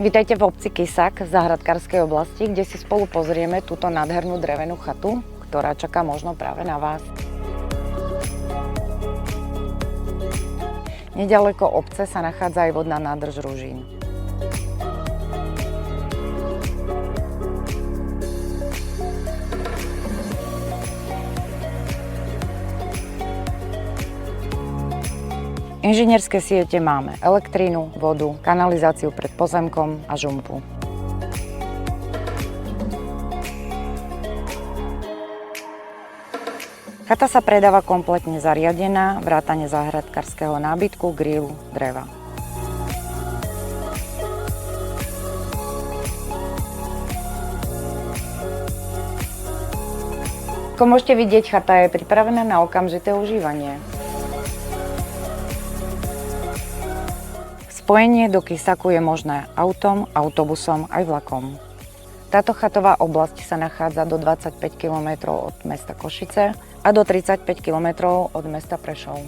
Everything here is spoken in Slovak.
Vítajte v obci Kysak v záhradkárskej oblasti, kde si spolu pozrieme túto nádhernú drevenú chatu, ktorá čaká možno práve na vás. Neďaleko obce sa nachádza aj vodná nádrž Ružín. Inžinierské siete máme elektrínu, vodu, kanalizáciu pred pozemkom a žumpu. Chata sa predáva kompletne zariadená, vrátane záhradkárskeho nábytku, grilu, dreva. Ako môžete vidieť, chata je pripravená na okamžité užívanie. Spojenie do Kysaku je možné autom, autobusom aj vlakom. Táto chatová oblasť sa nachádza do 25 km od mesta Košice a do 35 km od mesta Prešov.